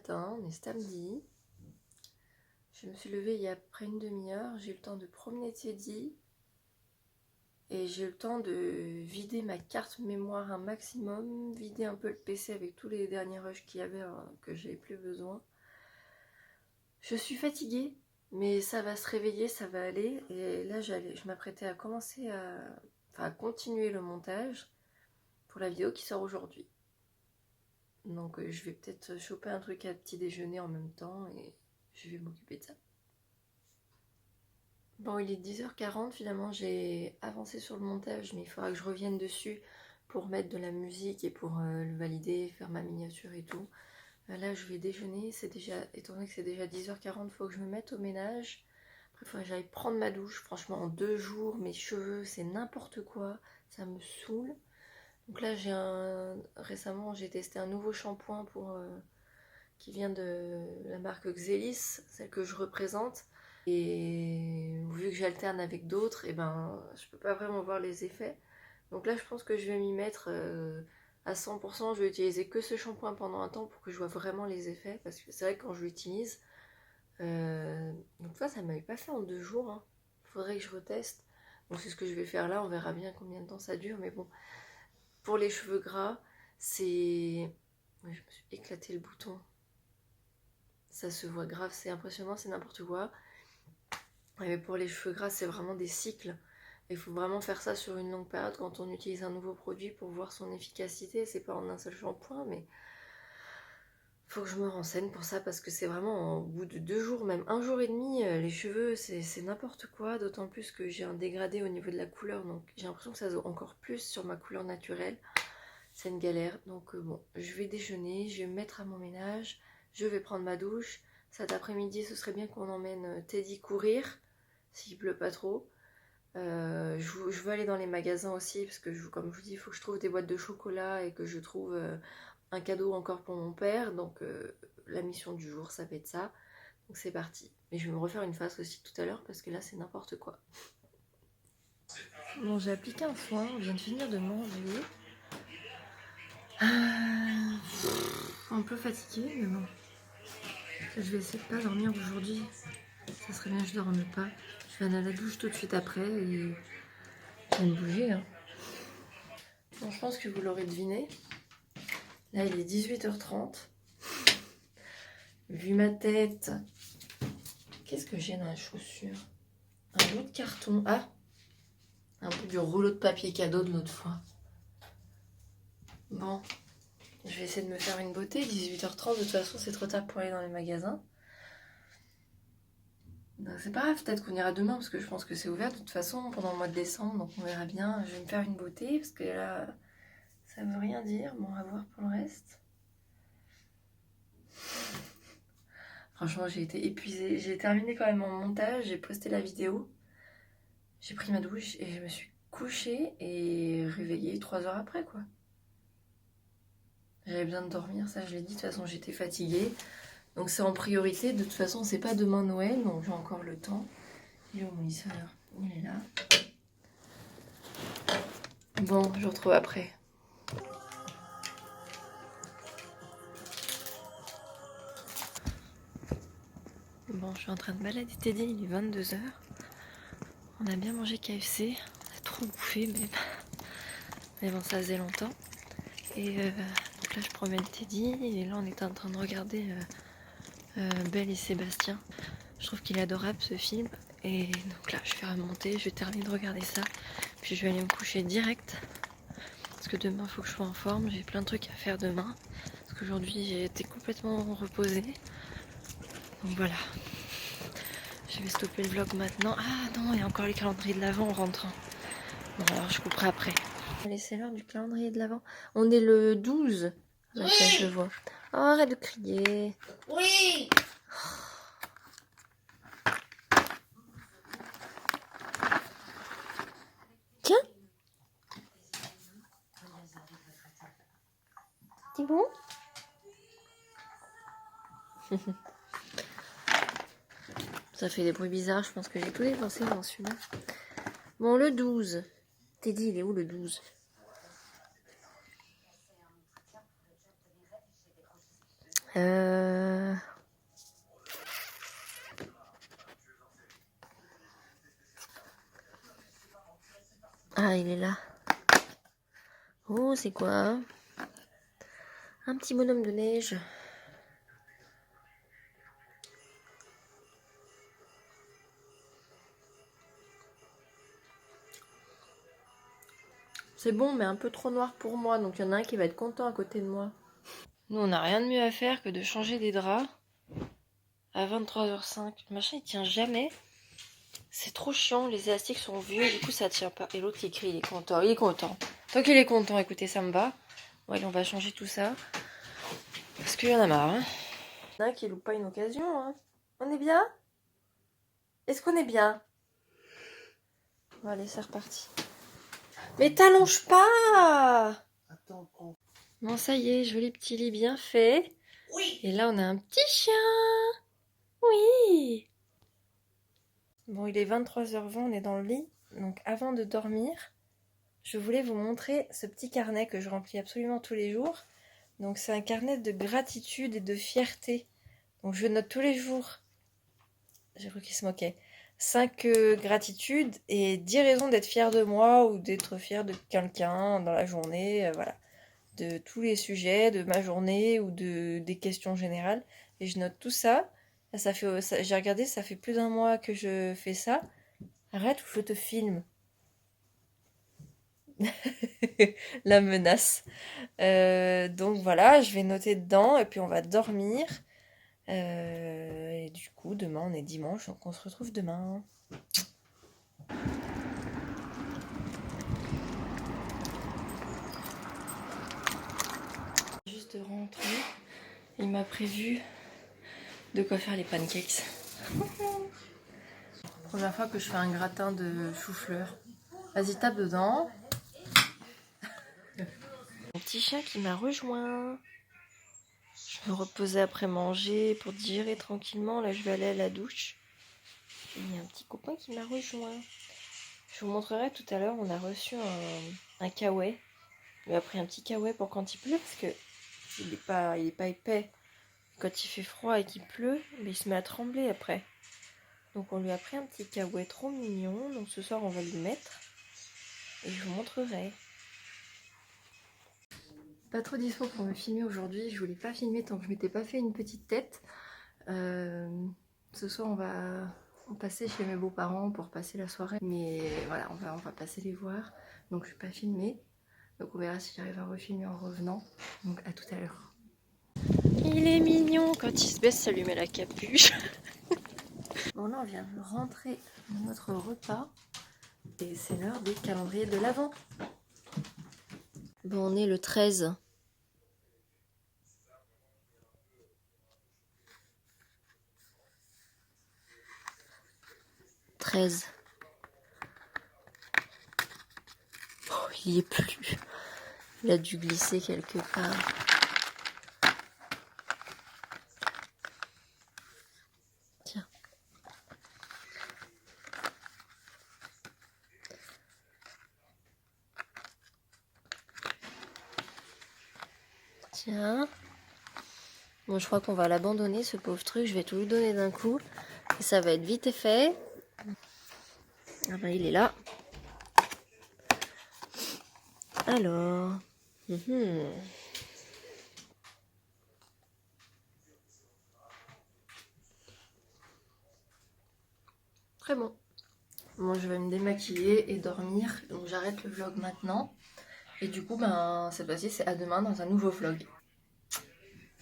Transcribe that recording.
matin, on est samedi. Je me suis levée il y a près une demi-heure, j'ai eu le temps de promener Teddy et j'ai eu le temps de vider ma carte mémoire un maximum, vider un peu le PC avec tous les derniers rushs qu'il y avait que j'avais plus besoin. Je suis fatiguée, mais ça va se réveiller, ça va aller. Et là, je m'apprêtais à commencer à continuer le montage pour la vidéo qui sort aujourd'hui. Donc je vais peut-être choper un truc à petit déjeuner en même temps et je vais m'occuper de ça. Bon, il est 10h40, finalement j'ai avancé sur le montage, mais il faudra que je revienne dessus pour mettre de la musique et pour le valider, faire ma miniature et tout. Là je vais déjeuner, étant donné que c'est déjà 10h40, il faut que je me mette au ménage. Après il faudrait que j'aille prendre ma douche, franchement en 2 jours, mes cheveux c'est n'importe quoi, ça me saoule. Donc là récemment j'ai testé un nouveau shampoing qui vient de la marque Xelis, celle que je représente. Et vu que j'alterne avec d'autres, et ben je peux pas vraiment voir les effets. Donc là je pense que je vais m'y mettre à 100%. Je vais utiliser que ce shampoing pendant un temps pour que je vois vraiment les effets. Parce que c'est vrai que quand je l'utilise, donc ça m'avait pas fait en 2 jours. Hein. Faudrait que je reteste. Donc c'est ce que je vais faire là, on verra bien combien de temps ça dure. Mais bon, pour les cheveux gras, c'est... Ouais, je me suis éclaté le bouton. Ça se voit grave, c'est impressionnant, c'est n'importe quoi. Mais pour les cheveux gras, c'est vraiment des cycles. Il faut vraiment faire ça sur une longue période quand on utilise un nouveau produit pour voir son efficacité. C'est pas en un seul shampoing, mais faut que je me renseigne pour ça parce que c'est vraiment au bout de 2 jours, même 1 jour et demi, les cheveux c'est n'importe quoi. D'autant plus que j'ai un dégradé au niveau de la couleur, donc j'ai l'impression que ça se voit encore plus sur ma couleur naturelle. C'est une galère. Donc bon, je vais déjeuner, je vais me mettre à mon ménage, je vais prendre ma douche. Cet après-midi, ce serait bien qu'on emmène Teddy courir. S'il pleut pas trop. Je veux aller dans les magasins aussi parce que comme je vous dis, il faut que je trouve des boîtes de chocolat et que je trouve un cadeau encore pour mon père. Donc la mission du jour, ça va être ça. Donc c'est parti. Mais je vais me refaire une face aussi tout à l'heure parce que là c'est n'importe quoi. Bon, j'ai appliqué un soin, on vient de finir de manger. Un peu fatiguée, mais bon. Je vais essayer de pas dormir aujourd'hui. Ça serait bien que je dorme pas. Je vais aller à la douche tout de suite après et je vais me bouger. Hein. Bon, je pense que vous l'aurez deviné. Là, il est 18h30. Vu ma tête, qu'est-ce que j'ai dans la chaussure? Un bout de carton. Ah, un bout du rouleau de papier cadeau de l'autre fois. Bon, je vais essayer de me faire une beauté. 18h30, de toute façon, c'est trop tard pour aller dans les magasins. C'est pas grave, peut-être qu'on ira demain parce que je pense que c'est ouvert de toute façon pendant le mois de décembre, donc on verra bien. Je vais me faire une beauté parce que là, ça veut rien dire. Bon, on va voir pour le reste. Franchement, j'ai été épuisée. J'ai terminé quand même mon montage, j'ai posté la vidéo. J'ai pris ma douche et je me suis couchée et réveillée 3 heures après, quoi. J'avais besoin de dormir, ça je l'ai dit. De toute façon, j'étais fatiguée. Donc c'est en priorité. De toute façon, c'est pas demain Noël, donc j'ai encore le temps. Il est où mon lisseur? Il est là. Bon, je vous retrouve après. Bon, je suis en train de balader Teddy, il est 22h. On a bien mangé KFC, on a trop bouffé même. Mais bon, ça faisait longtemps. Et donc là, je promène Teddy, et là, on est en train de regarder Belle et Sébastien. Je trouve qu'il est adorable ce film. Et donc là, je vais remonter, je vais terminer de regarder ça. Puis je vais aller me coucher direct. Parce que demain, il faut que je sois en forme. J'ai plein de trucs à faire demain. Parce qu'aujourd'hui, j'ai été complètement reposée. Donc voilà. Je vais stopper le vlog maintenant. Ah non, il y a encore les calendriers de l'Avent en rentrant. Bon, alors je couperai après. Allez, c'est l'heure du calendrier de l'Avent. On est le 12. Oui. Ça, je le vois. Oh, arrête de crier. Oui. Tiens. C'est bon? Ça fait des bruits bizarres. Je pense que j'ai tout dépensé dans celui-là. Bon, le 12. Teddy, il est où le 12? Euh... Ah, il est là. Oh, c'est quoi? Un petit bonhomme de neige. C'est bon, mais un peu trop noir pour moi, donc il y en a un qui va être content à côté de moi. Nous, on n'a rien de mieux à faire que de changer des draps à 23h05. Le machin, il tient jamais. C'est trop chiant, les élastiques sont vieux, du coup ça tient pas. Et l'autre, il crie, il est content, il est content. Tant qu'il est content, écoutez, ça me va. Ouais, on va changer tout ça. Parce qu'il y en a marre, hein. Il y en a qui loupe pas une occasion, hein. On est bien? Est-ce qu'on est bien? Bon, allez, c'est reparti. Mais t'allonges pas! Attends, prends. Bon, ça y est, joli petit lit bien fait. Oui. Et là, on a un petit chien. Oui. Bon, il est 23h20, on est dans le lit. Donc, avant de dormir, je voulais vous montrer ce petit carnet que je remplis absolument tous les jours. Donc, c'est un carnet de gratitude et de fierté. Donc, je note tous les jours. J'ai cru qu'il se moquait. 5 gratitudes et 10 raisons d'être fier de moi ou d'être fier de quelqu'un dans la journée. Voilà. De tous les sujets, de ma journée ou des questions générales. Et je note tout ça. J'ai regardé, ça fait plus d'un mois que je fais ça. Arrête ou je te filme. La menace. Donc voilà, je vais noter dedans et puis on va dormir. Et du coup, demain on est dimanche, donc on se retrouve demain. Juste de rentrer, il m'a prévu de quoi faire les pancakes. Première fois que je fais un gratin de chou-fleur. Vas-y, tape dedans. Mon petit chat qui m'a rejoint. Je me reposais après manger pour digérer tranquillement. Là, je vais aller à la douche. Il y a un petit copain qui m'a rejoint. Je vous montrerai tout à l'heure. On a reçu un kawaii. On lui a pris un petit kawaii pour quand il pleut parce que il est pas épais. Quand il fait froid et qu'il pleut, mais il se met à trembler après. Donc on lui a pris un petit kawaii trop mignon. Donc ce soir on va lui mettre et je vous montrerai. Pas trop dispo pour me filmer aujourd'hui. Je voulais pas filmer tant que je m'étais pas fait une petite tête. Ce soir on va passer chez mes beaux-parents pour passer la soirée. Mais voilà, on va passer les voir. Donc je vais pas filmer. Donc on verra si j'arrive à refilmer en revenant. Donc à tout à l'heure. Il est mignon quand il se baisse, ça lui met la capuche. Bon là on vient de rentrer dans notre repas. Et c'est l'heure des calendriers de l'Avent. Bon on est le 13. 13. Oh, il y est plus. Il a dû glisser quelque part. Tiens. Tiens. Bon, je crois qu'on va l'abandonner, ce pauvre truc. Je vais tout lui donner d'un coup. Et ça va être vite et fait. Ah ben, il est là. Alors. Très bon. Bon, je vais me démaquiller et dormir. Donc, j'arrête le vlog maintenant. Et du coup, ben, cette fois-ci, c'est à demain dans un nouveau vlog.